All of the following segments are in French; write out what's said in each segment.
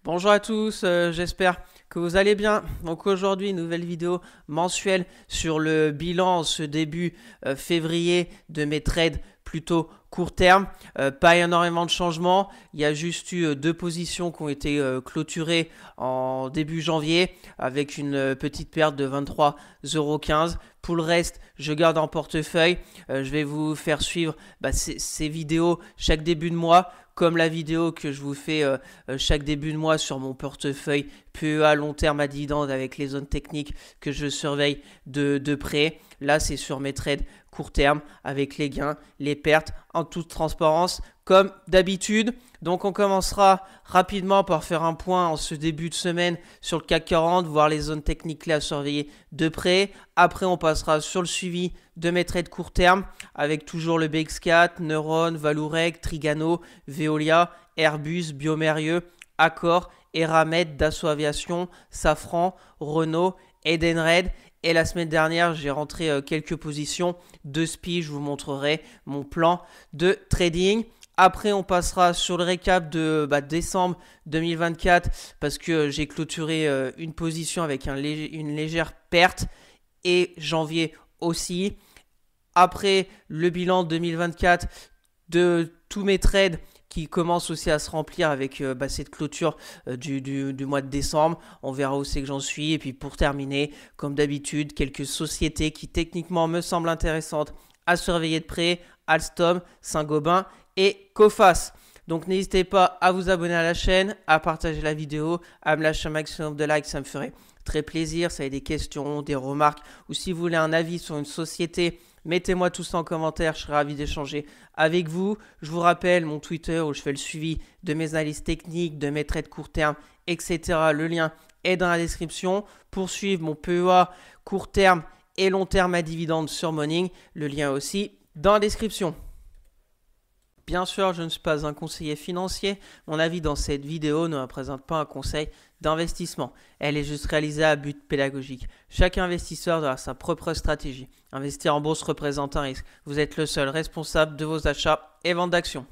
Bonjour à tous, j'espère que vous allez bien. Donc aujourd'hui, nouvelle vidéo mensuelle sur le bilan en ce début février de mes trades plutôt court terme. Pas énormément de changements, il y a juste eu deux positions qui ont été clôturées en début janvier avec une petite perte de 23,15 €. Pour le reste, je garde en portefeuille. Je vais vous faire suivre ces vidéos chaque début de mois, comme la vidéo que je vous fais chaque début de mois sur mon portefeuille PEA long terme à dividende avec les zones techniques que je surveille de près. Là, c'est sur mes trades court terme avec les gains, les pertes en toute transparence comme d'habitude. Donc on commencera rapidement par faire un point en ce début de semaine sur le CAC 40, voir les zones techniques clés à surveiller de près. Après on passera sur le suivi de mes trades court terme avec toujours le BX4, Neuron, Vallourec, Trigano, Veolia, Airbus, Biomérieux, Accor, Eramet, Dassault Aviation, Safran, Renault, Edenred. Et la semaine dernière, j'ai rentré quelques positions de SPI. Je vous montrerai mon plan de trading. Après, on passera sur le récap de décembre 2024 parce que j'ai clôturé une position avec une légère perte et janvier aussi. Après, le bilan 2024 de tous mes trades qui commencent aussi à se remplir avec cette clôture du mois de décembre. On verra où c'est que j'en suis. Et puis pour terminer, comme d'habitude, quelques sociétés qui techniquement me semblent intéressantes à surveiller de près. Alstom, Saint-Gobain et Coface. Donc n'hésitez pas à vous abonner à la chaîne, à partager la vidéo, à me lâcher un maximum de likes, ça me ferait très plaisir. Si vous avez des questions, des remarques ou si vous voulez un avis sur une société, mettez-moi tout ça en commentaire, je serai ravi d'échanger avec vous. Je vous rappelle mon Twitter où je fais le suivi de mes analyses techniques, de mes trades court terme, etc. Le lien est dans la description. Pour suivre mon PEA court terme et long terme à dividende sur Morning, le lien aussi dans la description. Bien sûr, je ne suis pas un conseiller financier. Mon avis dans cette vidéo ne représente pas un conseil d'investissement. Elle est juste réalisée à but pédagogique. Chaque investisseur doit avoir sa propre stratégie. Investir en bourse représente un risque. Vous êtes le seul responsable de vos achats et ventes d'actions.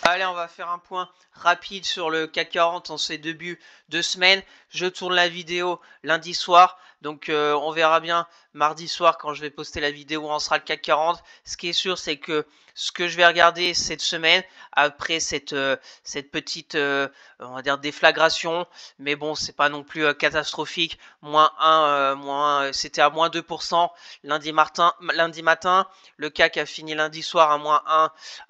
Allez, on va faire un point rapide sur le CAC 40 en ces débuts de semaine. Je tourne la vidéo lundi soir. Donc on verra bien mardi soir quand je vais poster la vidéo où en sera le CAC 40. Ce qui est sûr, c'est que ce que je vais regarder cette semaine, après cette petite on va dire déflagration, mais bon, c'est pas non plus catastrophique. Moins 1, c'était à moins 2% lundi matin. Le CAC a fini lundi soir à moins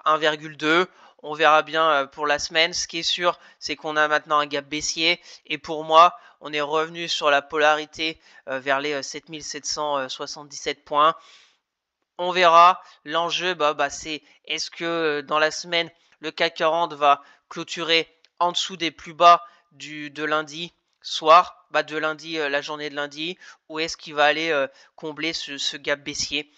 1,2. On verra bien pour la semaine. Ce qui est sûr, c'est qu'on a maintenant un gap baissier. Et pour moi, on est revenu sur la polarité vers les 7777 points. On verra. L'enjeu, c'est est-ce que dans la semaine, le CAC 40 va clôturer en dessous des plus bas de lundi soir, de lundi, la journée de lundi, ou est-ce qu'il va aller combler ce gap baissier.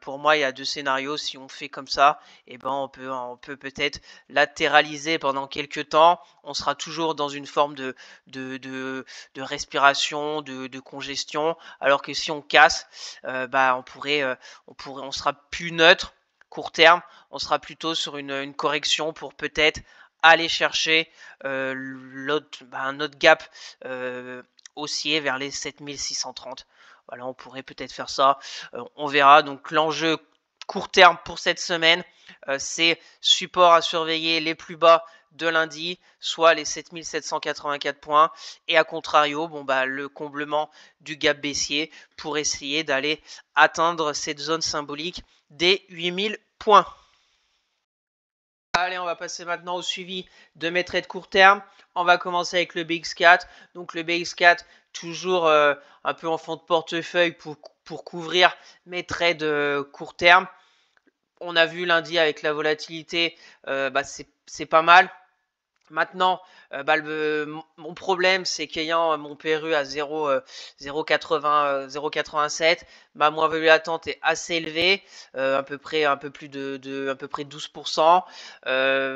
Pour moi, il y a deux scénarios. Si on fait comme ça, on peut peut-être latéraliser pendant quelques temps. On sera toujours dans une forme de respiration, de congestion, alors que si on casse, on sera plus neutre court terme, on sera plutôt sur une correction pour peut-être aller chercher un autre gap haussier vers les 7630. Voilà, on pourrait peut-être faire ça. On verra. Donc l'enjeu court terme pour cette semaine, c'est support à surveiller les plus bas de lundi, soit les 7784 points, et à contrario, le comblement du gap baissier pour essayer d'aller atteindre cette zone symbolique des 8000 points. Allez, on va passer maintenant au suivi de mes trades court terme. On va commencer avec le BX4. Donc le BX4, toujours un peu en fond de portefeuille pour couvrir mes trades court terme. On a vu lundi avec la volatilité, c'est pas mal. Maintenant, Mon problème, c'est qu'ayant mon PRU à 0,87, ma moins-value latente est assez élevée, à peu près un peu plus à peu près 12%.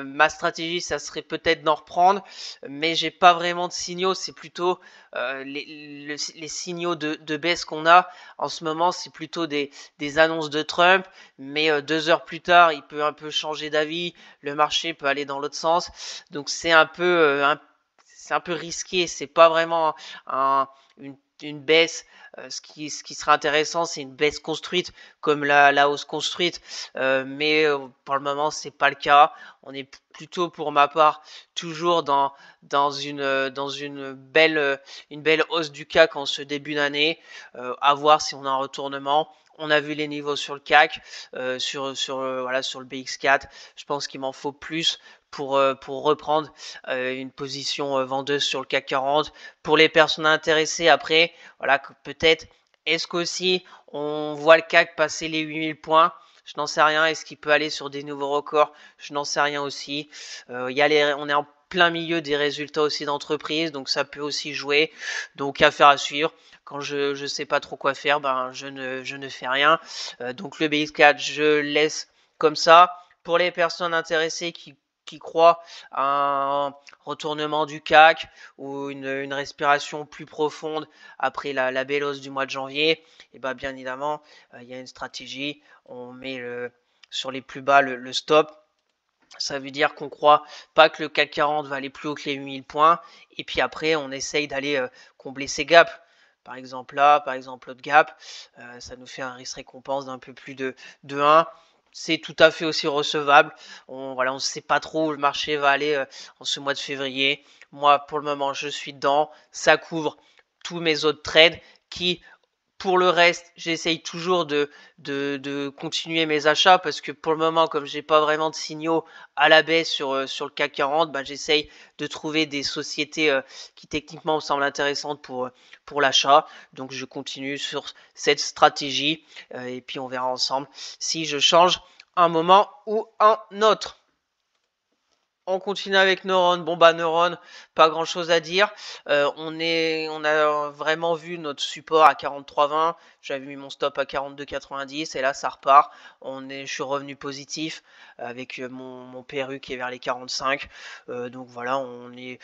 Ma stratégie, ça serait peut-être d'en reprendre, mais j'ai pas vraiment de signaux. C'est plutôt les signaux de baisse qu'on a en ce moment, c'est plutôt des annonces de Trump, mais 2 heures plus tard, il peut un peu changer d'avis, le marché peut aller dans l'autre sens, donc c'est un peu risqué. C'est pas vraiment une baisse. Ce qui serait intéressant, c'est une baisse construite comme la hausse construite, mais pour le moment, c'est pas le cas. On est plutôt, pour ma part, toujours dans une belle hausse du CAC en ce début d'année. À voir si on a un retournement. On a vu les niveaux sur le CAC, voilà, sur le BX4. Je pense qu'il m'en faut plus pour reprendre une position vendeuse sur le CAC 40. Pour les personnes intéressées, après, voilà, peut-être, est-ce qu'aussi on voit le CAC passer les 8000 points? Je n'en sais rien. Est-ce qu'il peut aller sur des nouveaux records? Je n'en sais rien aussi. On est en plein milieu des résultats aussi d'entreprise, donc ça peut aussi jouer. Donc affaire à suivre. Quand je ne sais pas trop quoi faire, ben je ne fais rien. Donc le BX4, je laisse comme ça. Pour les personnes intéressées qui croient à un retournement du CAC ou une respiration plus profonde après la belle hausse du mois de janvier, et ben bien évidemment, il y a une stratégie. On met sur les plus bas le stop. Ça veut dire qu'on croit pas que le CAC 40 va aller plus haut que les 8000 points. Et puis après, on essaye d'aller combler ces gaps. Par exemple là, par exemple l'autre gap, ça nous fait un risque-récompense d'un peu plus de 1. C'est tout à fait aussi recevable. Voilà, on ne sait pas trop où le marché va aller en ce mois de février. Moi, pour le moment, je suis dedans. Ça couvre tous mes autres trades qui, pour le reste, j'essaye toujours de continuer mes achats parce que pour le moment, comme j'ai pas vraiment de signaux à la baisse sur le CAC 40, bah, j'essaye de trouver des sociétés qui techniquement me semblent intéressantes pour l'achat. Donc je continue sur cette stratégie et puis on verra ensemble si je change un moment ou un autre. On continue avec Neuron. Bon bah Neuron, pas grand chose à dire. On a vraiment vu notre support à 43,20. J'avais mis mon stop à 42,90 et là ça repart. Je suis revenu positif avec mon PRU qui est vers les 45. Donc voilà, on est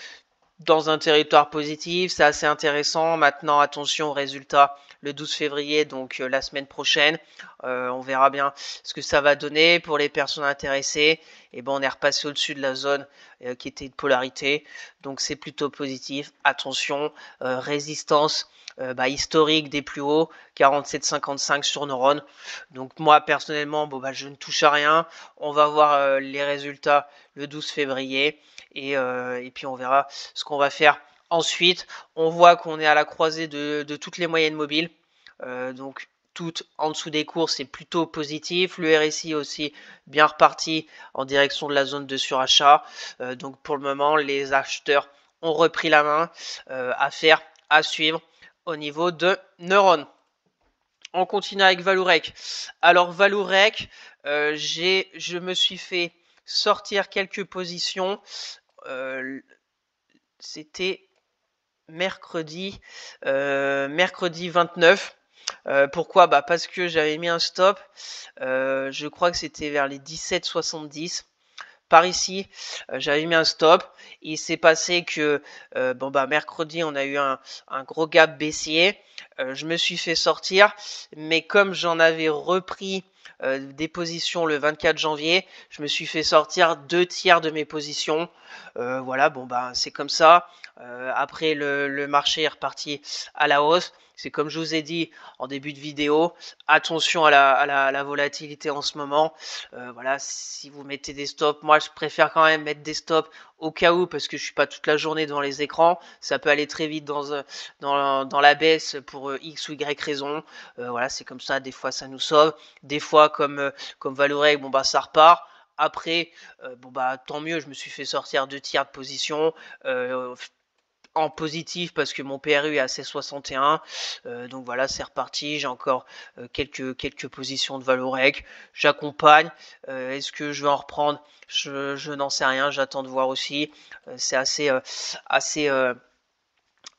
dans un territoire positif, c'est assez intéressant. Maintenant, attention aux résultats le 12 février, donc la semaine prochaine. On verra bien ce que ça va donner pour les personnes intéressées. Et ben, on est repassé au-dessus de la zone qui était de polarité, donc c'est plutôt positif. Attention, résistance historique des plus hauts, 47,55 sur Neuron. Donc moi personnellement, bon, je ne touche à rien. On va voir les résultats le 12 février. Et puis on verra ce qu'on va faire ensuite. On voit qu'on est à la croisée de toutes les moyennes mobiles. Donc tout en dessous des cours, c'est plutôt positif. Le RSI aussi bien reparti en direction de la zone de surachat. Donc pour le moment, les acheteurs ont repris la main. Affaire à suivre au niveau de Neuron. On continue avec Valorec. Alors Valorec, je me suis fait sortir quelques positions. C'était mercredi 29. Pourquoi? Parce que j'avais mis un stop. Je crois que c'était vers les 17,70. Par ici, j'avais mis un stop. Il s'est passé que mercredi, on a eu un gros gap baissier. Je me suis fait sortir, mais comme j'en avais repris des positions le 24 janvier, je me suis fait sortir 2/3 de mes positions. Voilà, c'est comme ça. Après, le marché est reparti à la hausse. C'est comme je vous ai dit en début de vidéo, attention à la volatilité en ce moment. Voilà, si vous mettez des stops, moi je préfère quand même mettre des stops au cas où, parce que je suis pas toute la journée devant les écrans. Ça peut aller très vite dans la baisse pour X ou Y raison. Voilà, c'est comme ça. Des fois ça nous sauve. Des fois comme Valorec, ça repart. Après, tant mieux, je me suis fait sortir 2/3 de position. en positif parce que mon PRU est à 16,61. Donc voilà, c'est reparti. J'ai encore quelques positions de Valorec. J'accompagne. Est-ce que je vais en reprendre? Je n'en sais rien. J'attends de voir aussi. C'est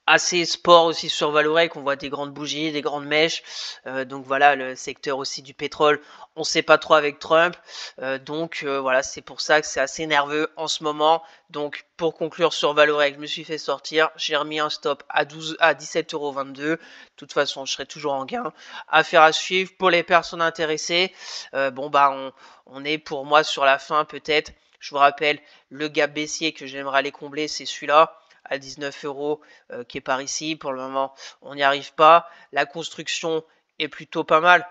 assez sport aussi sur Valorec, on voit des grandes bougies, des grandes mèches, donc voilà, le secteur aussi du pétrole, on sait pas trop avec Trump, donc voilà, c'est pour ça que c'est assez nerveux en ce moment. Donc pour conclure sur Valorec, je me suis fait sortir, j'ai remis un stop à 17,22€, de toute façon je serai toujours en gain. Affaire à suivre pour les personnes intéressées. Bon bah on est pour moi sur la fin peut-être. Je vous rappelle, le gap baissier que j'aimerais aller combler, c'est celui-là à 19€, qui est par ici. Pour le moment, on n'y arrive pas. La construction est plutôt pas mal,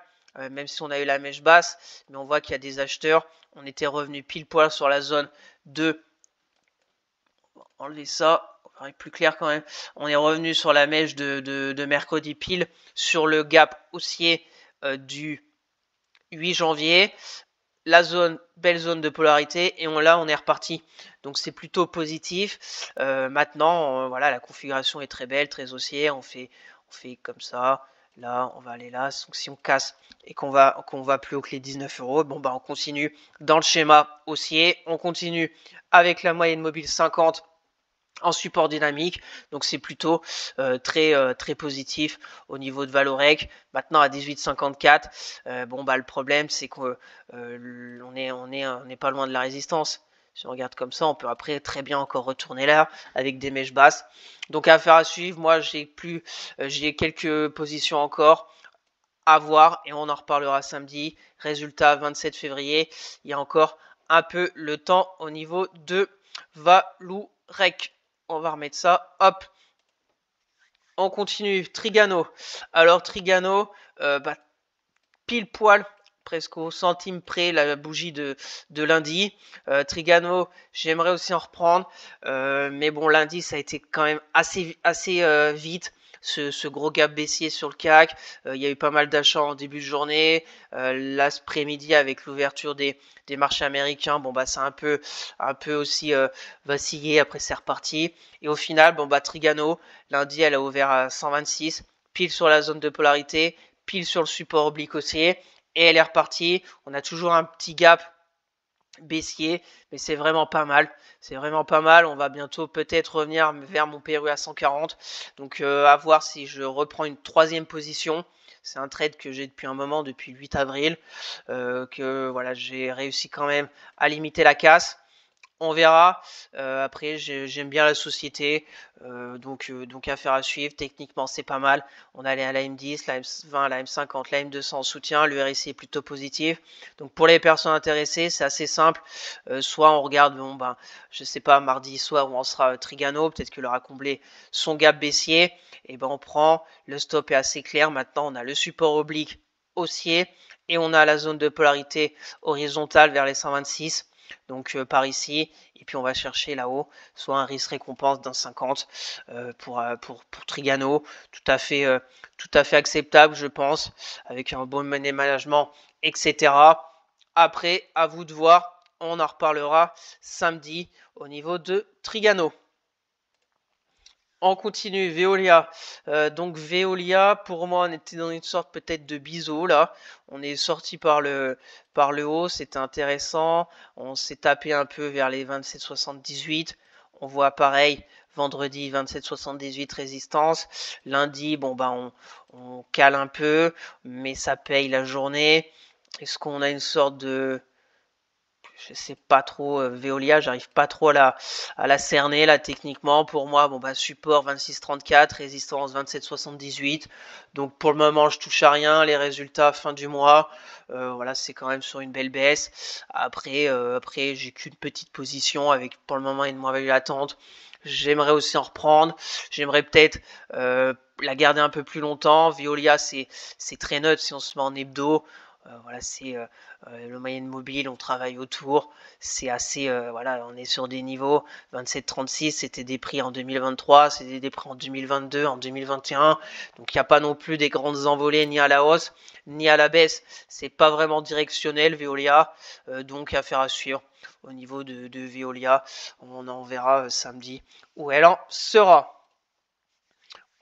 même si on a eu la mèche basse, mais on voit qu'il y a des acheteurs. On était revenu pile poil sur la zone de... On va enlever ça, on va être plus clair quand même. On est revenu sur la mèche de mercredi pile, sur le gap haussier du 8 janvier. Belle zone de polarité, et là on est reparti, donc c'est plutôt positif. Maintenant voilà, la configuration est très belle, très haussière, on fait comme ça, là on va aller là, donc si on casse et qu'on va plus haut que les 19€, bon bah on continue dans le schéma haussier, on continue avec la moyenne mobile 50 en support dynamique, donc c'est plutôt très positif au niveau de Valorec. Maintenant à 18,54, bon bah le problème c'est qu'on n'est pas loin de la résistance. Si on regarde comme ça, on peut après très bien encore retourner là avec des mèches basses. Donc affaire à suivre. Moi j'ai quelques positions encore à voir et on en reparlera samedi. Résultat 27 février. Il y a encore un peu le temps au niveau de Valorec. On va remettre ça, hop. On continue, Trigano. Alors Trigano, pile poil, presque au centime près, la bougie de lundi. Trigano, j'aimerais aussi en reprendre, mais bon, lundi, ça a été quand même assez vite. Ce gros gap baissier sur le CAC, il y a eu pas mal d'achats en début de journée. L'après-midi avec l'ouverture des marchés américains, bon bah c'est un peu aussi vacillé, après c'est reparti. Et au final, bon bah Trigano, lundi elle a ouvert à 126, pile sur la zone de polarité, pile sur le support oblique haussier, et elle est repartie. On a toujours un petit gap baissier, mais c'est vraiment pas mal. C'est vraiment pas mal. On va bientôt peut-être revenir vers mon PRU à 140. Donc à voir si je reprends une troisième position. C'est un trade que j'ai depuis un moment, depuis le 8 avril, que voilà, j'ai réussi quand même à limiter la casse. On verra. Après, j'aime bien la société, donc affaire à suivre. Techniquement, c'est pas mal. On allait à la M10, la M20, la M50, la M200 en soutien. Le RSI est plutôt positif. Donc pour les personnes intéressées, c'est assez simple. Soit on regarde, bon ben, je sais pas, mardi soir où on sera Trigano, peut-être qu'il aura comblé son gap baissier. Et ben on prend. Le stop est assez clair. Maintenant, on a le support oblique haussier et on a la zone de polarité horizontale vers les 126. Donc par ici, et puis on va chercher là-haut, soit un risque récompense d'un 50 pour Trigano, tout à fait acceptable, je pense, avec un bon money management, etc. Après, à vous de voir, on en reparlera samedi au niveau de Trigano. On continue, Veolia. Donc Veolia, pour moi, on était dans une sorte peut-être de biseau là. On est sorti par le haut, c'était intéressant. On s'est tapé un peu vers les 27,78. On voit pareil, vendredi 27,78 résistance. Lundi, bon bah on cale un peu, mais ça paye la journée. Est-ce qu'on a une sorte de... Je sais pas trop, Veolia, j'arrive pas trop à la cerner là techniquement. Pour moi, bon bah support 26,34, résistance 27,78. Donc pour le moment, je touche à rien. Les résultats fin du mois, voilà, c'est quand même sur une belle baisse. Après, j'ai qu'une petite position avec pour le moment une moins-value latente. J'aimerais aussi en reprendre. J'aimerais peut-être la garder un peu plus longtemps. Veolia, c'est très neutre si on se met en hebdo. Voilà, c'est le moyenne mobile, on travaille autour, c'est assez, voilà, on est sur des niveaux 27-36, c'était des prix en 2023, c'était des prix en 2022, en 2021, donc il n'y a pas non plus des grandes envolées ni à la hausse ni à la baisse, c'est pas vraiment directionnel Veolia, donc affaire à suivre au niveau de Veolia, on en verra samedi où elle en sera.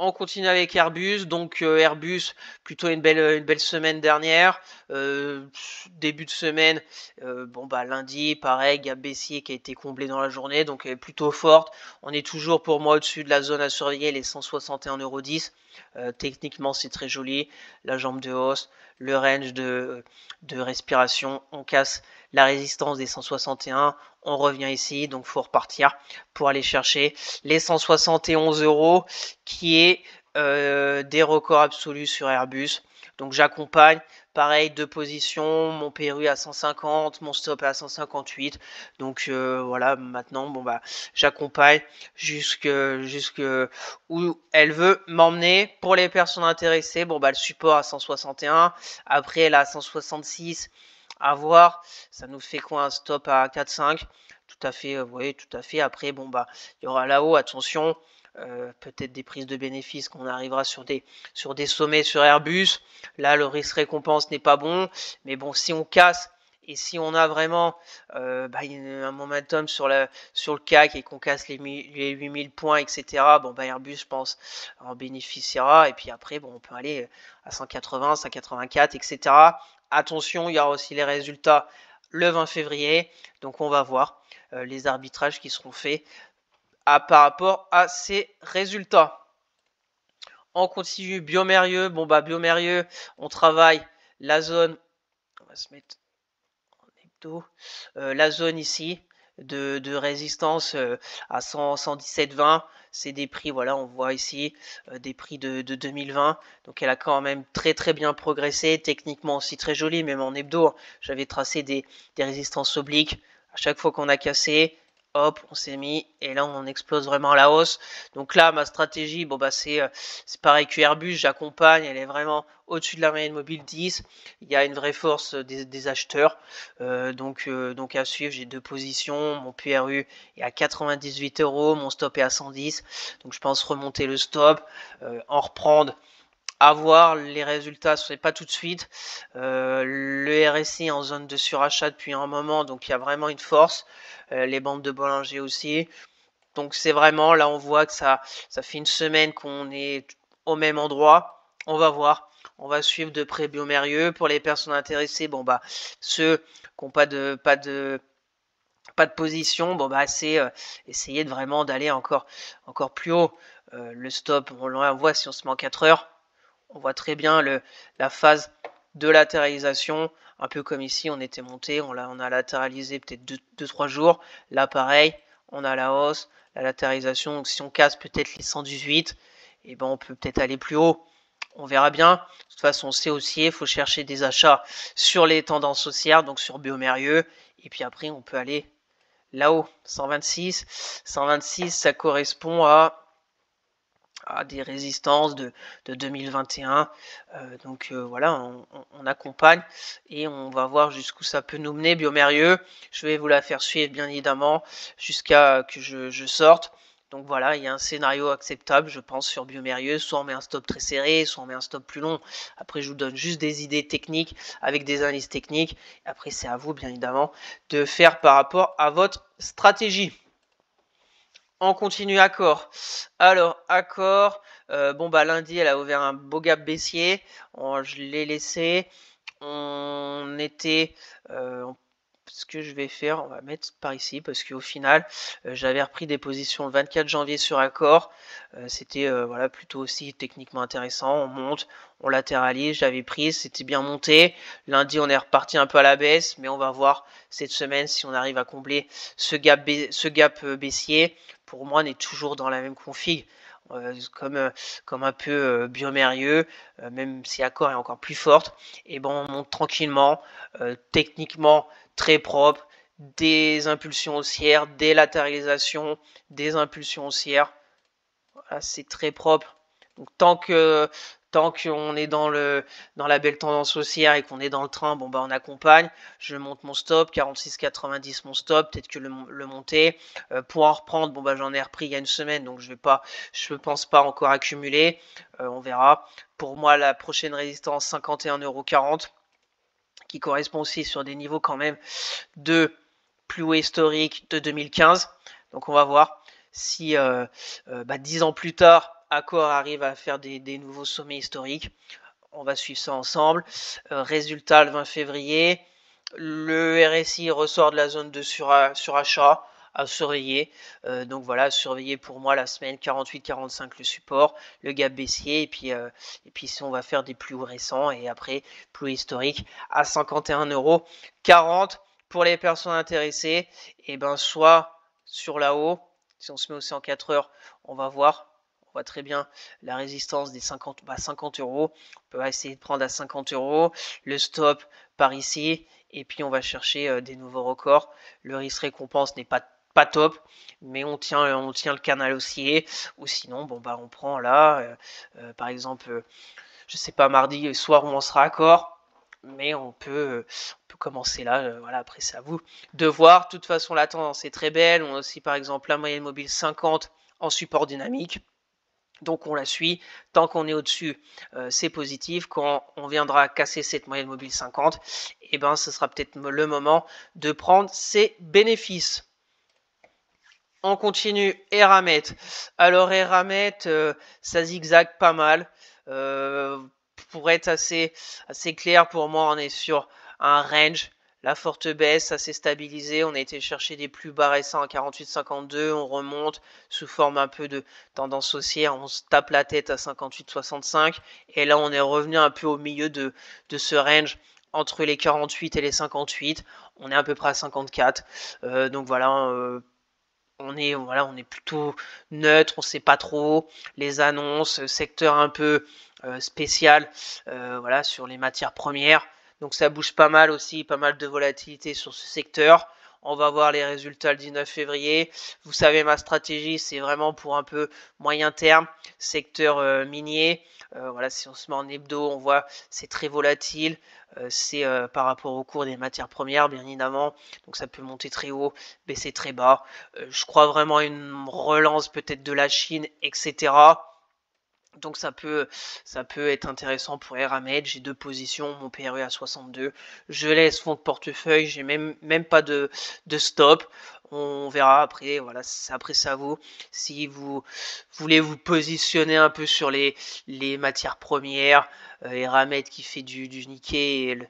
On continue avec Airbus, donc Airbus, plutôt une belle semaine dernière. Début de semaine, bon bah lundi, pareil, gap baissier qui a été comblé dans la journée, donc elle est plutôt forte. On est toujours pour moi au-dessus de la zone à surveiller, les 161,10 €. Techniquement, c'est très joli. La jambe de hausse, le range de respiration, on casse la résistance des 161, on revient ici, donc faut repartir pour aller chercher les 171 € qui est des records absolus sur Airbus. Donc j'accompagne, pareil, deux positions, mon PRU à 150, mon stop à 158. Donc voilà, maintenant, bon bah, j'accompagne jusque où elle veut m'emmener. Pour les personnes intéressées, bon bah, le support à 161, après elle a 166, à voir. Ça nous fait quoi, un stop à 4,5? Tout à fait, oui, tout à fait. Après, bon bah, il y aura là-haut, attention. Peut-être des prises de bénéfices, qu'on arrivera sur des sommets sur Airbus. Là, le risque récompense n'est pas bon, mais bon, si on casse et si on a vraiment un momentum sur le CAC et qu'on casse les 8000 points, etc., bon bah Airbus, je pense, en bénéficiera. Et puis après, bon, on peut aller à 180, 184, etc. Attention, il y aura aussi les résultats le 20 février, donc on va voir les arbitrages qui seront faits par rapport à ces résultats. On continue, Biomérieux. Bon bah Biomérieux, on travaille la zone, on va se mettre en hebdo, la zone ici de résistance à 117,20. C'est des prix, voilà, on voit ici des prix de 2020. Donc elle a quand même très bien progressé, techniquement aussi très jolie, même en hebdo. J'avais tracé des résistances obliques. À chaque fois qu'on a cassé, hop, on s'est mis, et là on explose vraiment à la hausse. Donc là, ma stratégie, bon bah c'est pareil que Airbus, j'accompagne, elle est vraiment au-dessus de la moyenne mobile 10. Il y a une vraie force des acheteurs, donc à suivre. J'ai deux positions, mon PRU est à 98 €, mon stop est à 110, donc je pense remonter le stop, en reprendre. À voir, les résultats, ce n'est pas tout de suite. Le RSI en zone de surachat depuis un moment, donc il y a vraiment une force. Les bandes de Bollinger aussi. Donc c'est vraiment, là on voit que ça fait une semaine qu'on est au même endroit. On va voir. On va suivre de près Biomérieux. Pour les personnes intéressées, bon bah ceux qui n'ont pas de position, bon bah c'est essayer de vraiment d'aller encore plus haut. Le stop, on voit si on se met en 4 heures. On voit très bien la phase de latéralisation, un peu comme ici, on était monté, on a latéralisé peut-être 2-3 jours. Là, pareil, on a la hausse, la latéralisation. Donc, si on casse peut-être les 118, et ben, on peut peut-être aller plus haut. On verra bien. De toute façon, c'est haussier, il faut chercher des achats sur les tendances haussières, donc sur Biomérieux. Et puis après, on peut aller là-haut, 126. 126, ça correspond à des résistances de 2021. Donc voilà, on accompagne et on va voir jusqu'où ça peut nous mener. Biomérieux, je vais vous la faire suivre bien évidemment jusqu'à que je sorte. Donc voilà, il y a un scénario acceptable, je pense, sur Biomérieux. Soit on met un stop très serré, soit on met un stop plus long. Après, je vous donne juste des idées techniques avec des analyses techniques. Après, c'est à vous, bien évidemment, de faire par rapport à votre stratégie. On continue Accor. Alors, Accor, bon bah lundi, elle a ouvert un beau gap baissier. Je l'ai laissé. On était... ce que je vais faire, on va mettre par ici, parce qu'au final, j'avais repris des positions le 24 janvier sur Accor. C'était voilà, plutôt aussi techniquement intéressant. On monte, on latéralise, j'avais pris, c'était bien monté. Lundi, on est reparti un peu à la baisse, mais on va voir cette semaine si on arrive à combler ce gap baissier. Pour moi, on est toujours dans la même config. Comme un peu Biomérieux, même si Accor est encore plus forte, et bon, on monte tranquillement, techniquement très propre, des impulsions haussières, des latéralisations, des impulsions haussières. Voilà, c'est très propre. Donc tant qu'on est dans la belle tendance haussière et qu'on est dans le train, bon bah on accompagne. Je monte mon stop, 46,90 mon stop, peut-être que le monter. Pour en reprendre, bon bah j'en ai repris il y a une semaine, donc je pense pas encore accumuler. On verra. Pour moi, la prochaine résistance, 51,40 €, qui correspond aussi sur des niveaux quand même de plus haut historique de 2015. Donc on va voir si 10 ans plus tard, Accor arrive à faire des nouveaux sommets historiques. On va suivre ça ensemble. Résultat le 20 février. Le RSI ressort de la zone de surachat à surveiller. Donc voilà, surveiller pour moi la semaine 48-45 le support, le gap baissier, et puis si on va faire des plus récents et après plus historiques à 51,40 € pour les personnes intéressées. Et ben soit sur la haut, si on se met aussi en 4 heures, on va voir. On voit très bien la résistance des 50 €. On peut essayer de prendre à 50 €. Le stop par ici. Et puis on va chercher des nouveaux records. Le risque récompense n'est pas top, mais on tient le canal haussier. Ou sinon, bon bah on prend là, par exemple, je sais pas, mardi soir où on sera accord. Mais on peut commencer là. Voilà, après c'est à vous de voir. De toute façon, la tendance est très belle. On a aussi par exemple la moyenne mobile 50 en support dynamique. Donc on la suit, tant qu'on est au-dessus, c'est positif. Quand on viendra casser cette moyenne mobile 50, et ben ce sera peut-être le moment de prendre ses bénéfices. On continue, Eramet. Alors Eramet, ça zigzague pas mal. Pour être assez clair, pour moi, on est sur un range. La forte baisse, ça s'est stabilisé. On a été chercher des plus bas récents à 48,52. On remonte sous forme un peu de tendance haussière. On se tape la tête à 58,65. Et là, on est revenu un peu au milieu de ce range entre les 48 et les 58. On est à peu près à 54. Donc voilà, on est plutôt neutre. On ne sait pas trop. Les annonces, secteur un peu spécial, voilà, sur les matières premières. Donc ça bouge pas mal aussi, pas mal de volatilité sur ce secteur. On va voir les résultats le 19 février. Vous savez, ma stratégie, c'est vraiment pour un peu moyen terme, secteur minier. Voilà, si on se met en hebdo, on voit c'est très volatile. C'est par rapport au cours des matières premières, bien évidemment. Donc ça peut monter très haut, baisser très bas. Je crois vraiment à une relance peut-être de la Chine, etc. Donc ça peut être intéressant pour Eramet. J'ai 2 positions, mon PRU à 62. Je laisse fond de portefeuille, j'ai même pas de stop. On verra après, voilà, après c'est à vous. Si vous voulez vous positionner un peu sur les matières premières, Eramet qui fait du nickel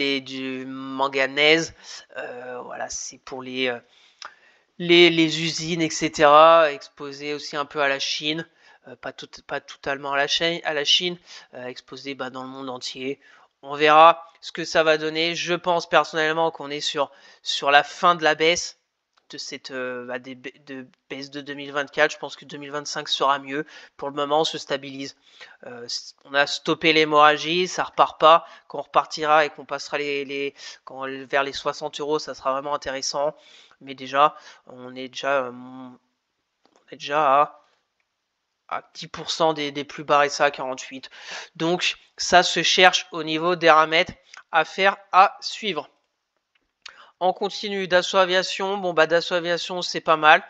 et du manganèse, voilà, c'est pour les usines, etc. Exposé aussi un peu à la Chine. Pas totalement à la Chine, exposé dans le monde entier. On verra ce que ça va donner. Je pense personnellement qu'on est sur la fin de la baisse de cette baisse de 2024. Je pense que 2025 sera mieux. Pour le moment, on se stabilise. On a stoppé l'hémorragie, ça repart pas. Quand on repartira et qu'on passera vers les 60 €, ça sera vraiment intéressant. Mais déjà, on est déjà à 10% des plus bas RSA à 48. Donc ça se cherche au niveau d'Eramet, affaire à suivre. On continue, Dassault Aviation. Bon bah Dassault Aviation, c'est pas mal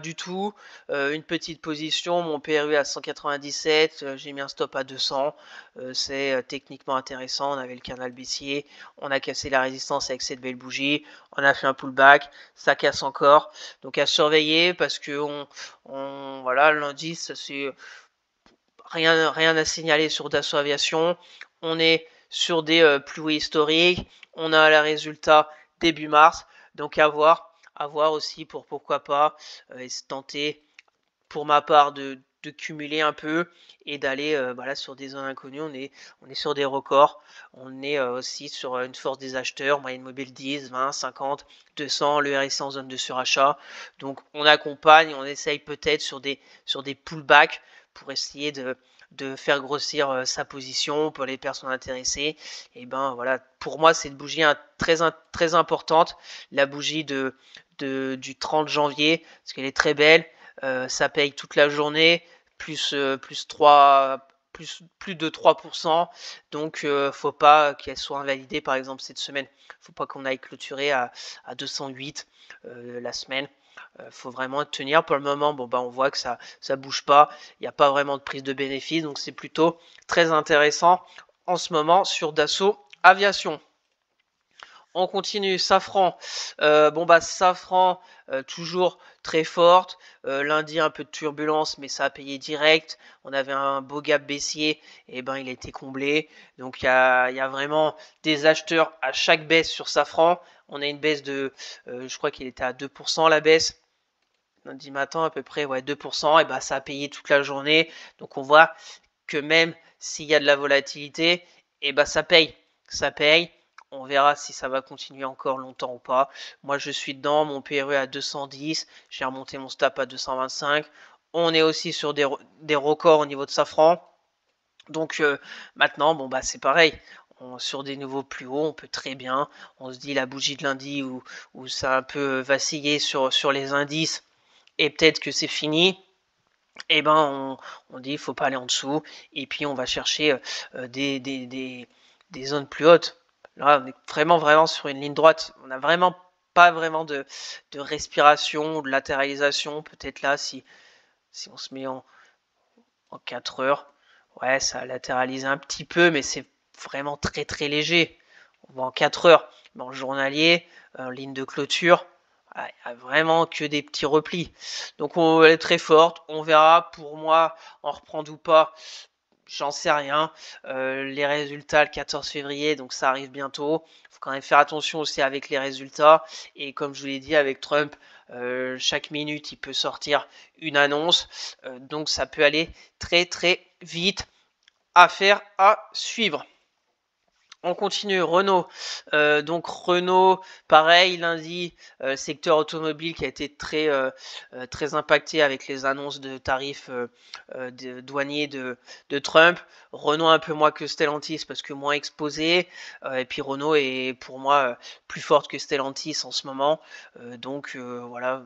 du tout. Une petite position, mon PRU à 197, j'ai mis un stop à 200. C'est techniquement intéressant. On avait le canal baissier, on a cassé la résistance avec cette belle bougie, on a fait un pullback, ça casse encore. Donc à surveiller parce que voilà, l'indice, c'est rien à signaler sur Dassault Aviation. On est sur des plus hauts historiques. On a le résultat début mars. Donc à voir aussi pour pourquoi pas tenter pour ma part de cumuler un peu et d'aller voilà, sur des zones inconnues. On est sur des records. On est aussi sur une force des acheteurs, moyenne mobile 10, 20, 50, 200, le RSI en zone de surachat. Donc on accompagne, on essaye peut-être sur des pullbacks pour essayer de faire grossir sa position pour les personnes intéressées. Et ben voilà, pour moi c'est une bougie très importante, la bougie du 30 janvier, parce qu'elle est très belle. Ça paye toute la journée, plus de 3%. Donc faut pas qu'elle soit invalidée par exemple cette semaine. Faut pas qu'on aille clôturer à 208 la semaine. Faut vraiment tenir. Pour le moment, bon on voit que ça bouge pas. Il n'y a pas vraiment de prise de bénéfice, donc c'est plutôt très intéressant en ce moment sur Dassault Aviation. On continue, Safran. Bon bah Safran, toujours très forte. Lundi un peu de turbulence, mais ça a payé direct. On avait un beau gap baissier, et ben il a été comblé. Donc il y a vraiment des acheteurs à chaque baisse sur Safran. On a une baisse de, je crois qu'il était à 2% la baisse. Lundi matin à peu près, ouais 2%. Et ben ça a payé toute la journée. Donc on voit que même s'il y a de la volatilité, et ben ça paye. Ça paye. On verra si ça va continuer encore longtemps ou pas. Moi, je suis dedans. Mon PRE à 210. J'ai remonté mon stop à 225. On est aussi sur des records au niveau de Safran. Donc maintenant, bon bah c'est pareil. Sur des niveaux plus hauts, on peut très bien. On se dit la bougie de lundi où ça a un peu vacillé sur les indices. Et peut-être que c'est fini. Et ben on dit il faut pas aller en dessous. Et puis on va chercher des zones plus hautes. Là, on est vraiment sur une ligne droite. On n'a vraiment pas vraiment de respiration, de latéralisation. Peut-être là, si on se met en 4 heures, ouais, ça a latéralisé un petit peu, mais c'est vraiment très léger. On va en 4 heures. Mais en journalier, en ligne de clôture, il n'y a vraiment que des petits replis. Donc on va être très forte. On verra. Pour moi, on reprend ou pas. J'en sais rien. Les résultats le 14 février, donc ça arrive bientôt. Il faut quand même faire attention aussi avec les résultats. Et comme je vous l'ai dit, avec Trump, chaque minute, il peut sortir une annonce. Donc ça peut aller très vite. Affaire à suivre. On continue, Renault. Donc Renault, pareil, lundi, secteur automobile qui a été très impacté avec les annonces de tarifs douaniers de Trump. Renault un peu moins que Stellantis parce que moins exposé. Et puis Renault est pour moi plus forte que Stellantis en ce moment. Donc voilà.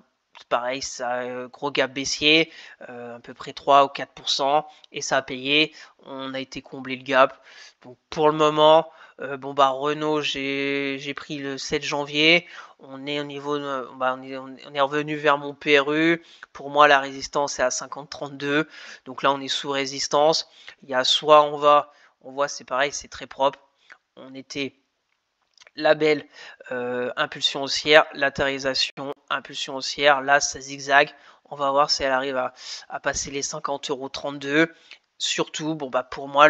Pareil, ça gros gap baissier, à peu près 3 ou 4%, et ça a payé. On a été comblé le gap. Donc pour le moment, bon bah Renault, j'ai pris le 7 janvier. On est au niveau, on est revenu vers mon PRU. Pour moi, la résistance est à 50,32. Donc là, on est sous résistance. Il y a soit on voit, c'est pareil, c'est très propre. On était label impulsion haussière, latérisation, impulsion haussière. Là, ça zigzag. On va voir si elle arrive à passer les 50,32 €. Surtout, bon bah pour moi,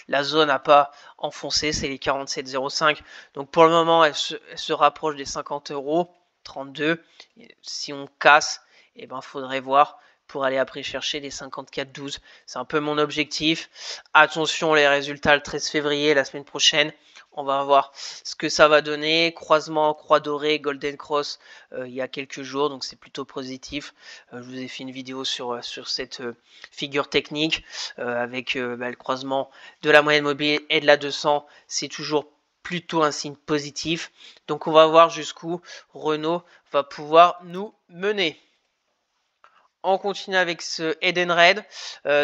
la zone n'a pas enfoncé, c'est les 47,05. Donc pour le moment, elle se rapproche des 50,32 €. Si on casse, et ben faudrait voir pour aller après chercher les 54,12. C'est un peu mon objectif. Attention, les résultats le 13 février, la semaine prochaine. On va voir ce que ça va donner. Croisement, croix dorée, Golden Cross il y a quelques jours, donc c'est plutôt positif. Je vous ai fait une vidéo sur cette figure technique avec le croisement de la moyenne mobile et de la 200. C'est toujours plutôt un signe positif. Donc on va voir jusqu'où Renault va pouvoir nous mener. On continue avec ce Edenred.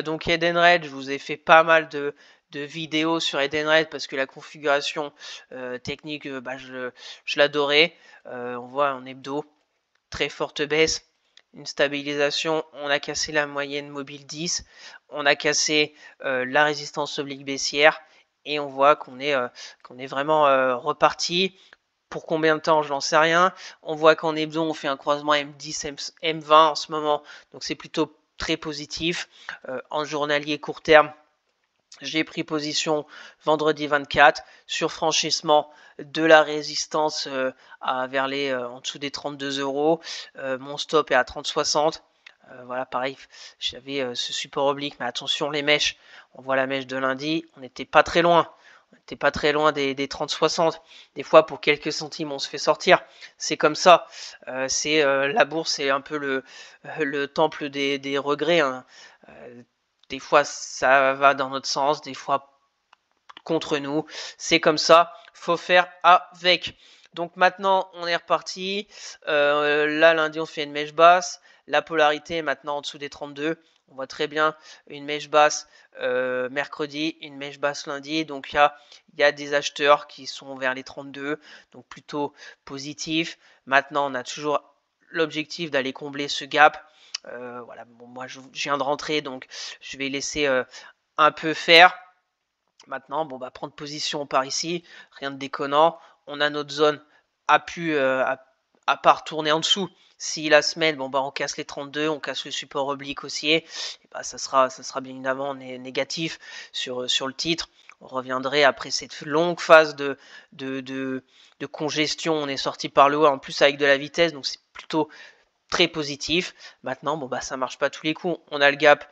Donc Edenred, je vous ai fait pas mal de vidéos sur Edenred parce que la configuration technique, je l'adorais. On voit en hebdo, très forte baisse, une stabilisation. On a cassé la moyenne mobile 10. On a cassé la résistance oblique baissière. Et on voit qu'on est vraiment reparti. Pour combien de temps, je n'en sais rien. On voit qu'en hebdo, on fait un croisement M10, M20 en ce moment. Donc c'est plutôt très positif. En journalier court terme, j'ai pris position vendredi 24 sur franchissement de la résistance vers en dessous des 32 €. Mon stop est à 30,60. Voilà, pareil, j'avais ce support oblique, mais attention les mèches. On voit la mèche de lundi, on n'était pas très loin. On n'était pas très loin des 30-60. Des fois, pour quelques centimes, on se fait sortir. C'est comme ça. La bourse, c'est un peu le temple des regrets. Hein. Des fois, ça va dans notre sens, des fois contre nous. C'est comme ça. Faut faire avec. Donc maintenant, on est reparti. Là, lundi, on fait une mèche basse. La polarité est maintenant en dessous des 32. On voit très bien une mèche basse mercredi, une mèche basse lundi. Donc il y a des acheteurs qui sont vers les 32. Donc plutôt positif. Maintenant, on a toujours l'objectif d'aller combler ce gap. Voilà, bon, moi je viens de rentrer, donc je vais laisser un peu faire. Maintenant, bon, bah, prendre position par ici, rien de déconnant. On a notre zone a pu à pas retourner en dessous. Si la semaine, bon bah on casse les 32, on casse le support oblique haussier, et bah ça sera bien évidemment négatif sur le titre. On reviendrait après cette longue phase de congestion. On est sorti par le haut en plus avec de la vitesse, donc c'est plutôt très positif. Maintenant, bon bah ça marche pas tous les coups. On a le gap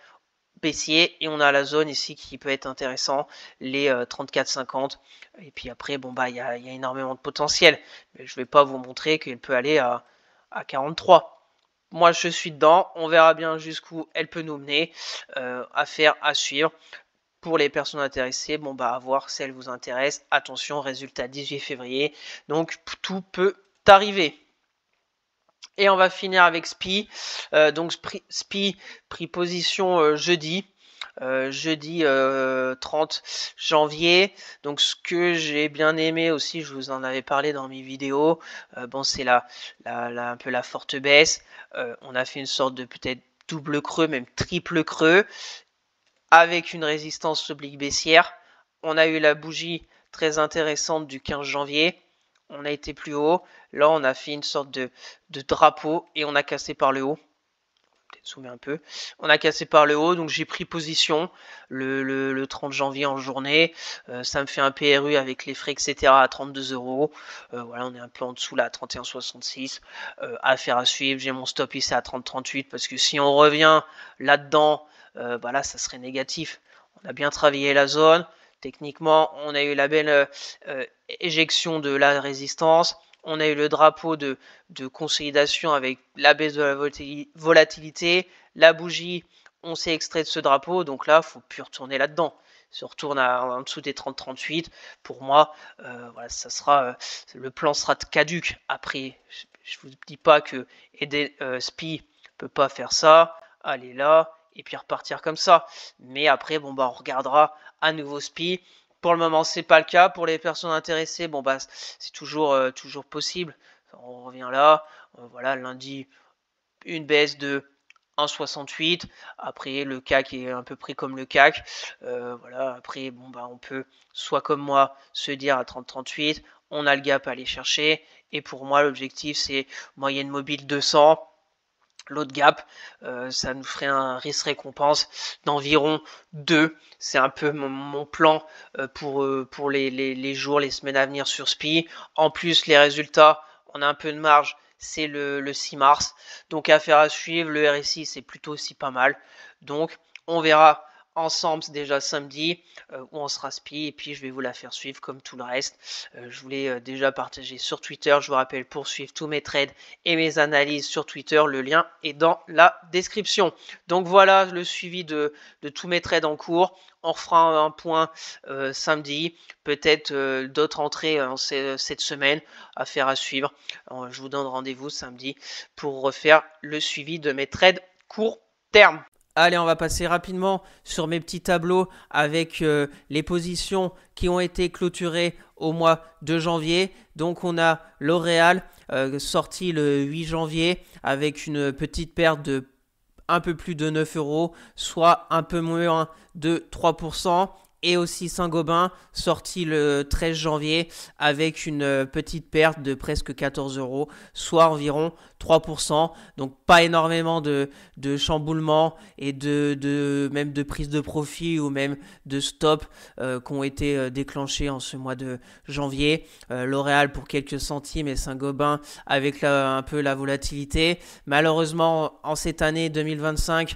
baissier et on a la zone ici qui peut être intéressant, les 34,50. Et puis après, bon bah il y a énormément de potentiel, mais je vais pas vous montrer qu'elle peut aller à 43. Moi je suis dedans, on verra bien jusqu'où elle peut nous mener. Affaire à suivre. Pour les personnes intéressées, bon bah à voir si elle vous intéresse. Attention, résultat 18 février, donc tout peut arriver. Et on va finir avec SPI. Donc SPI pris position jeudi. Jeudi 30 janvier. Donc ce que j'ai bien aimé aussi, je vous en avais parlé dans mes vidéos, bon c'est un peu la forte baisse. On a fait une sorte de peut-être double creux, même triple creux, avec une résistance oblique baissière. On a eu la bougie très intéressante du 15 janvier. On a été plus haut. Là, on a fait une sorte de drapeau et on a cassé par le haut. Peut-être zoomer un peu. On a cassé par le haut, donc j'ai pris position le 30 janvier en journée. Ça me fait un PRU avec les frais, etc. à 32 €. Voilà, on est un peu en dessous là, à 31,66. Affaire à suivre. J'ai mon stop ici à 30,38 parce que si on revient là-dedans, bah ça serait négatif. On a bien travaillé la zone. Techniquement, on a eu la belle éjection de la résistance. On a eu le drapeau de consolidation avec la baisse de la volatilité. La bougie, on s'est extrait de ce drapeau. Donc là, il ne faut plus retourner là-dedans. Si on retourne en dessous des 30-38, pour moi, voilà, ça sera, le plan sera caduque. Après, je ne vous dis pas que SPI ne peut pas faire ça. Aller là et puis repartir comme ça. Mais après, bon bah on regardera à nouveau SPI. Pour le moment, c'est pas le cas. Pour les personnes intéressées, bon bah c'est toujours possible. On revient là. Voilà, lundi, une baisse de 1,68. Après, le CAC est à peu près comme le CAC. Voilà, après, bon bah on peut soit comme moi se dire à 30-38, on a le gap à aller chercher. Et pour moi, l'objectif c'est moyenne mobile 200. L'autre gap, ça nous ferait un risque récompense d'environ 2. C'est un peu mon plan pour les jours, les semaines à venir sur SPI. En plus, les résultats, on a un peu de marge, c'est le 6 mars. Donc, affaire à suivre. Le RSI, c'est plutôt aussi pas mal. Donc, on verra ensemble déjà samedi où on sera SPI, et puis je vais vous la faire suivre comme tout le reste. Je voulais déjà partager sur Twitter. Je vous rappelle, pour suivre tous mes trades et mes analyses sur Twitter, le lien est dans la description. Donc voilà le suivi de tous mes trades en cours. On refera un point samedi, peut-être d'autres entrées cette semaine, affaire à suivre. Je vous donne rendez-vous samedi pour refaire le suivi de mes trades court terme. Allez, on va passer rapidement sur mes petits tableaux avec les positions qui ont été clôturées au mois de janvier. Donc on a L'Oréal sorti le 8 janvier avec une petite perte de un peu plus de 9 €, soit un peu moins de 3%. Et aussi Saint-Gobain, sorti le 13 janvier avec une petite perte de presque 14 €, soit environ 3%. Donc pas énormément de chamboulements et même de prise de profit ou même de stop qui ont été déclenchés en ce mois de janvier. L'Oréal pour quelques centimes et Saint-Gobain avec un peu la volatilité. Malheureusement, en cette année 2025,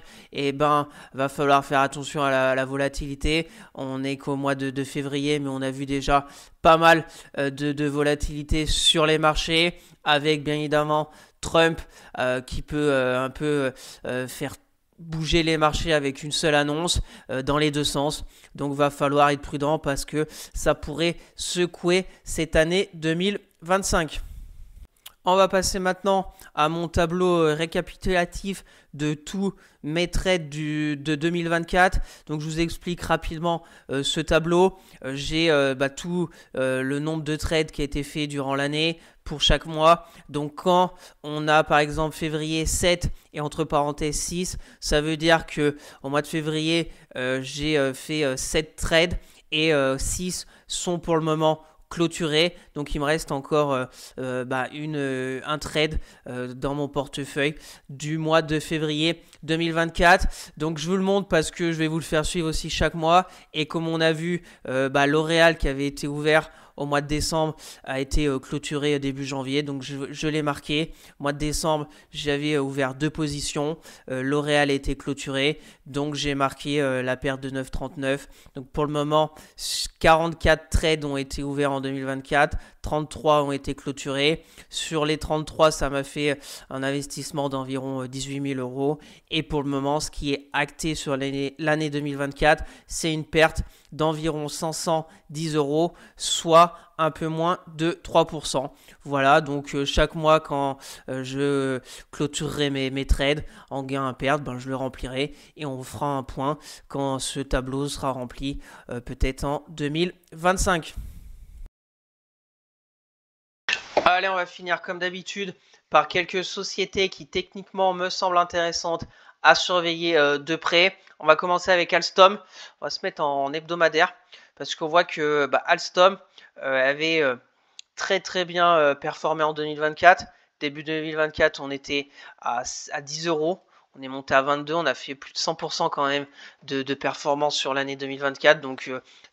va falloir faire attention à la volatilité. On n'est qu'au mois de février, mais on a vu déjà pas mal de volatilité sur les marchés, avec bien évidemment Trump qui peut un peu faire bouger les marchés avec une seule annonce dans les deux sens. Donc va falloir être prudent parce que ça pourrait secouer cette année 2025. On va passer maintenant à mon tableau récapitulatif de tous mes trades de 2024. Donc je vous explique rapidement ce tableau. J'ai tout le nombre de trades qui a été fait durant l'année pour chaque mois. Donc quand on a par exemple février 7 et entre parenthèses 6, ça veut dire que au mois de février, j'ai fait 7 trades et 6 sont pour le moment clôturé. Donc il me reste encore un trade dans mon portefeuille du mois de février 2024. Donc je vous le montre parce que je vais vous le faire suivre aussi chaque mois. Et comme on a vu, L'Oréal qui avait été ouvert au mois de décembre a été clôturé début janvier, donc je l'ai marqué. Mois de décembre, j'avais ouvert 2 positions. L'Oréal a été clôturé, donc j'ai marqué la perte de 9,39. Donc pour le moment, 44 trades ont été ouverts en 2024, 33 ont été clôturés. Sur les 33, ça m'a fait un investissement d'environ 18 000 euros. Et pour le moment, ce qui est acté sur l'année 2024, c'est une perte d'environ 510 euros, soit un peu moins de 3%. Voilà, donc chaque mois quand je clôturerai mes trades en gain à perte, je le remplirai et on fera un point quand ce tableau sera rempli, peut-être en 2025. Allez, on va finir comme d'habitude par quelques sociétés qui techniquement me semblent intéressantes à surveiller de près. On va commencer avec Alstom. On va se mettre en hebdomadaire parce qu'on voit que Alstom avait très bien performé en 2024. Début 2024, on était à 10 euros. On est monté à 22. On a fait plus de 100% quand même de performance sur l'année 2024. Donc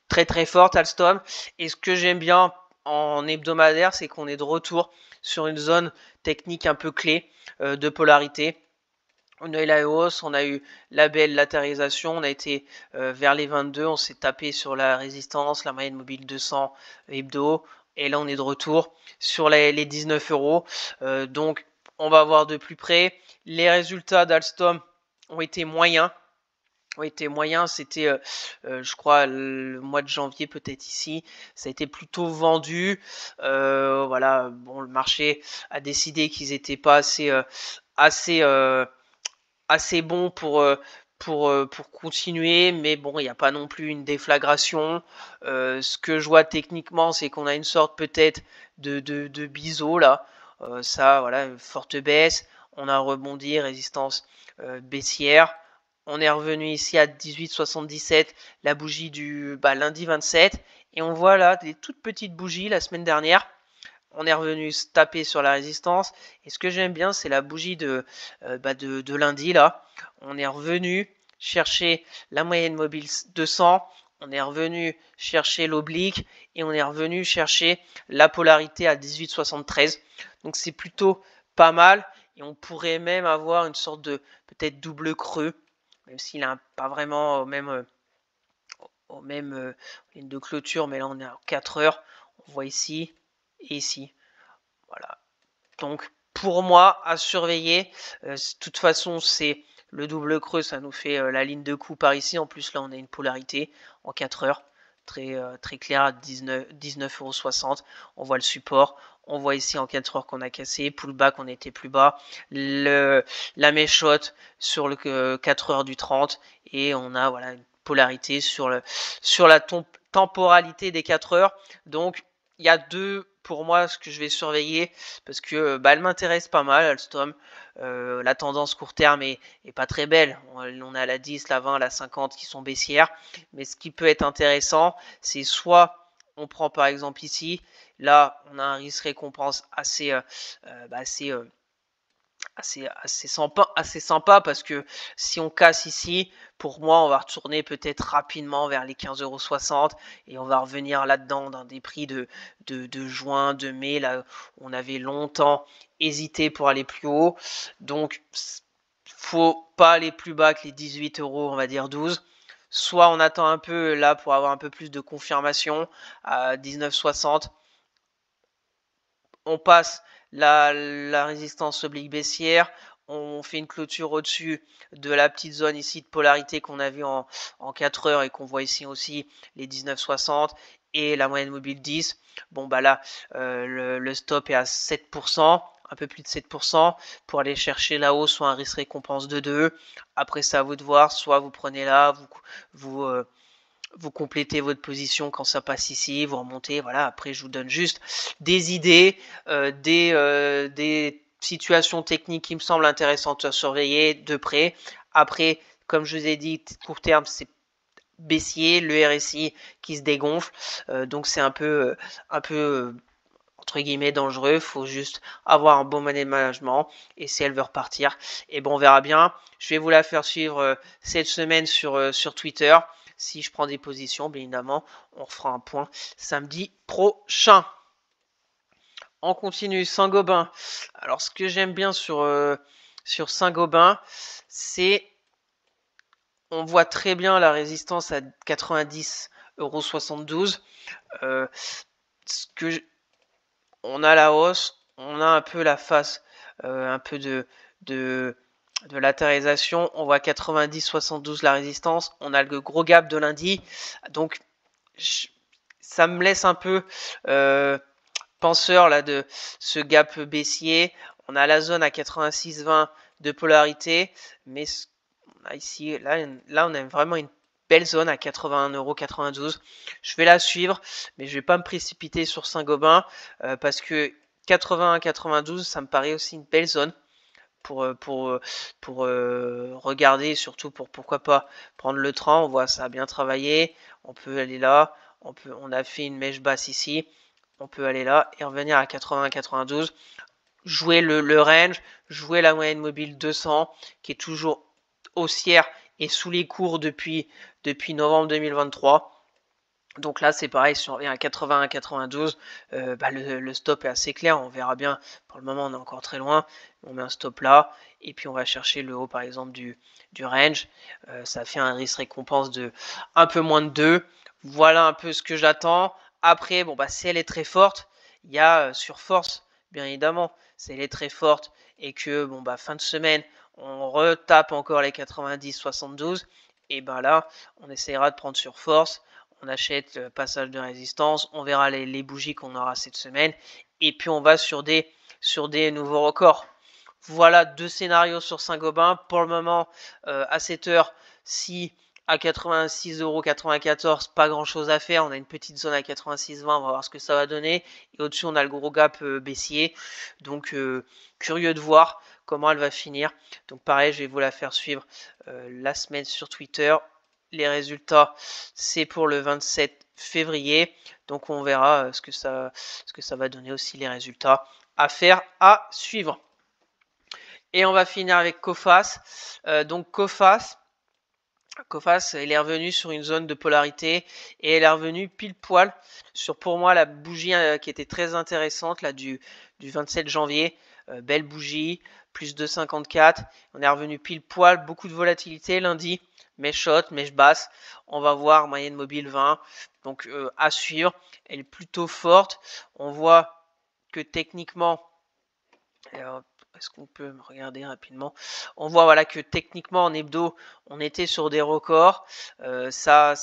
très forte Alstom. Et ce que j'aime bien en hebdomadaire, c'est qu'on est de retour sur une zone technique un peu clé de polarité. On a eu la hausse, on a eu la belle latéralisation, on a été vers les 22, on s'est tapé sur la résistance, la moyenne mobile 200 hebdo, et là on est de retour sur les 19 euros. Donc on va voir de plus près. Les résultats d'Alstom ont été moyens. C'était je crois le mois de janvier peut-être ici, ça a été plutôt vendu. Voilà, bon, le marché a décidé qu'ils n'étaient pas assez bons pour continuer, mais bon, il n'y a pas non plus une déflagration. Ce que je vois techniquement, c'est qu'on a une sorte peut-être de biseau là. Ça, voilà, une forte baisse. On a rebondi, résistance baissière. On est revenu ici à 18,77, la bougie du lundi 27. Et on voit là des toutes petites bougies la semaine dernière. On est revenu se taper sur la résistance. Et ce que j'aime bien, c'est la bougie de lundi là. On est revenu chercher la moyenne mobile 200. On est revenu chercher l'oblique. Et on est revenu chercher la polarité à 18,73. Donc c'est plutôt pas mal. Et on pourrait même avoir une sorte de peut-être double creux. Même s'il n'a pas vraiment au même ligne de clôture. Mais là on est à 4 heures. On voit ici et ici. Voilà. Donc pour moi à surveiller. De toute façon c'est le double creux, ça nous fait la ligne de coup par ici. En plus là on a une polarité en 4 heures. Très clair à 19,60 €. On voit le support. On voit ici en 4 heures qu'on a cassé. Pullback, on était plus bas. La méchotte sur le 4 heures du 30. Et on a voilà, une polarité sur la temporalité des 4 heures. Donc il y a deux pour moi ce que je vais surveiller parce que elle m'intéresse pas mal Alstom. La tendance court terme est pas très belle. On a la 10, la 20, la 50 qui sont baissières. Mais ce qui peut être intéressant, c'est soit on prend par exemple ici, là on a un risque récompense assez sympa parce que si on casse ici, pour moi on va retourner peut-être rapidement vers les 15,60 € et on va revenir là-dedans dans des prix de juin, de mai, là on avait longtemps hésité pour aller plus haut. Donc faut pas aller plus bas que les 18 €, on va dire 12. Soit on attend un peu là pour avoir un peu plus de confirmation à 19,60. On passe la résistance oblique baissière, on fait une clôture au-dessus de la petite zone ici de polarité qu'on a vu en 4 heures et qu'on voit ici aussi les 19,60 et la moyenne mobile 10. Bon là le stop est à 7%, un peu plus de 7% pour aller chercher là-haut soit un risque récompense de 2. Après c'est à vous de voir, soit vous prenez là, vous complétez votre position quand ça passe ici, vous remontez, voilà. Après, je vous donne juste des idées, des situations techniques qui me semblent intéressantes à surveiller de près. Après, comme je vous ai dit, court terme, c'est baissier, le RSI qui se dégonfle. Donc c'est un peu entre guillemets dangereux. Faut juste avoir un bon money management. Et si elle veut repartir, et bon, on verra bien. Je vais vous la faire suivre cette semaine sur Twitter. Si je prends des positions, bien évidemment, on refera un point samedi prochain. On continue, Saint-Gobain. Alors, ce que j'aime bien sur Saint-Gobain, c'est on voit très bien la résistance à 90,72 €. On a la hausse, on a un peu la phase, un peu de latérisation. On voit 90,72 la résistance. On a le gros gap de lundi. Donc, ça me laisse un peu penseur là de ce gap baissier. On a la zone à 86,20 de polarité, mais on a ici, là on a vraiment une belle zone à 81,92 €. Je vais la suivre, mais je vais pas me précipiter sur Saint-Gobain parce que 81,92, ça me paraît aussi une belle zone pour regarder, surtout pour pourquoi pas prendre le train. On voit ça a bien travaillé. On peut aller là. On a fait une mèche basse ici. On peut aller là et revenir à 80,92. Jouer le range, jouer la moyenne mobile 200 qui est toujours haussière et sous les cours depuis novembre 2023. Donc là, c'est pareil, si on revient à 81,92, le stop est assez clair. On verra bien. Pour le moment, on est encore très loin. On met un stop là. Et puis, on va chercher le haut, par exemple, du range. Ça fait un risque récompense de un peu moins de 2. Voilà un peu ce que j'attends. Après, bon, si elle est très forte, il y a sur force, bien évidemment. Si elle est très forte et que, fin de semaine, on retape encore les 90,72, et là, on essaiera de prendre sur force. On achète le passage de résistance, on verra les bougies qu'on aura cette semaine, et puis on va sur des nouveaux records. Voilà deux scénarios sur Saint-Gobain. Pour le moment, à cette heure, si à 86,94 €, pas grand chose à faire. On a une petite zone à 86,20, on va voir ce que ça va donner. Et au-dessus, on a le gros gap baissier. Donc, curieux de voir comment elle va finir. Donc, pareil, je vais vous la faire suivre la semaine sur Twitter. Les résultats, c'est pour le 27 février. Donc, on verra ce que ça va donner aussi, les résultats. Affaire à suivre. Et on va finir avec Coface. Donc, Coface, elle est revenue sur une zone de polarité et elle est revenue pile poil sur, pour moi, la bougie qui était très intéressante là du 27 janvier. Belle bougie, plus 2,54. On est revenu pile poil, beaucoup de volatilité lundi. Mèche haute, mèche basse. On va voir moyenne mobile 20. Donc à suivre. Elle est plutôt forte. On voit que techniquement, est-ce qu'on peut me regarder rapidement? On voit voilà que techniquement en hebdo, on était sur des records. Ça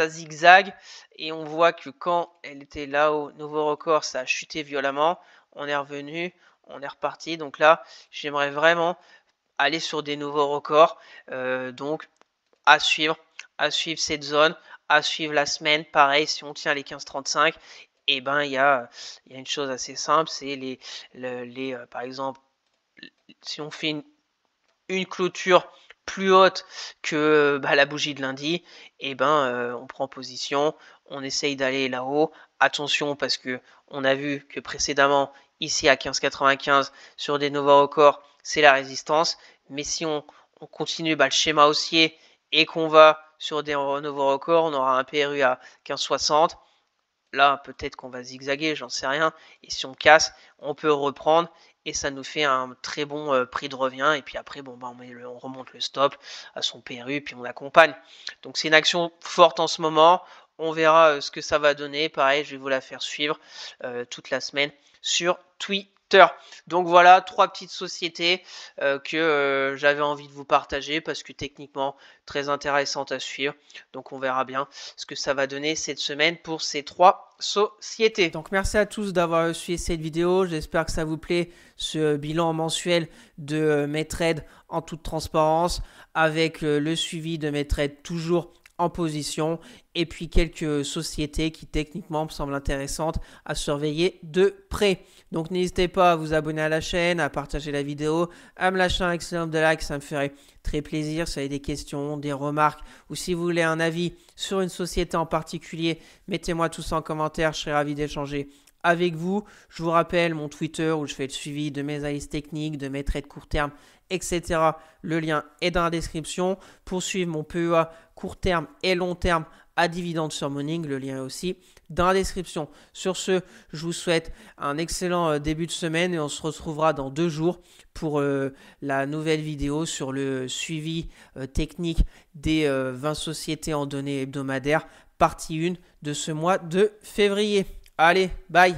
zigzague et on voit que quand elle était là au nouveau record, ça a chuté violemment. On est revenu, on est reparti. Donc là, j'aimerais vraiment aller sur des nouveaux records. Donc à suivre cette zone, à suivre la semaine. Pareil, si on tient les 15,35, et il y a une chose assez simple, c'est par exemple, si on fait une clôture plus haute que la bougie de lundi, on prend position, on essaye d'aller là-haut. Attention, parce que on a vu que précédemment, ici à 15,95 sur des nouveaux records, c'est la résistance. Mais si on continue le schéma haussier et qu'on va sur des nouveaux records, on aura un PRU à 15,60. Là, peut-être qu'on va zigzaguer, j'en sais rien. Et si on casse, on peut reprendre. Et ça nous fait un très bon prix de revient. Et puis après, on remonte le stop à son PRU, puis on accompagne. Donc c'est une action forte en ce moment. On verra ce que ça va donner. Pareil, je vais vous la faire suivre toute la semaine sur Twitter. Donc voilà, 3 petites sociétés que j'avais envie de vous partager parce que techniquement très intéressantes à suivre. Donc on verra bien ce que ça va donner cette semaine pour ces 3 sociétés. Donc merci à tous d'avoir suivi cette vidéo. J'espère que ça vous plaît, ce bilan mensuel de mes trades en toute transparence avec le suivi de mes trades toujours en position, et puis quelques sociétés qui techniquement me semblent intéressantes à surveiller de près. Donc n'hésitez pas à vous abonner à la chaîne, à partager la vidéo, à me lâcher un maximum de likes, ça me ferait très plaisir. Si vous avez des questions, des remarques, ou si vous voulez un avis sur une société en particulier, mettez-moi tout ça en commentaire, je serai ravi d'échanger avec vous. Je vous rappelle mon Twitter où je fais le suivi de mes analyses techniques, de mes trades court terme, etc. Le lien est dans la description. Pour suivre mon PEA court terme et long terme à dividendes sur Morning, le lien est aussi dans la description. Sur ce, je vous souhaite un excellent début de semaine et on se retrouvera dans 2 jours pour la nouvelle vidéo sur le suivi technique des 20 sociétés en données hebdomadaires, partie 1 de ce mois de février. Allez, bye!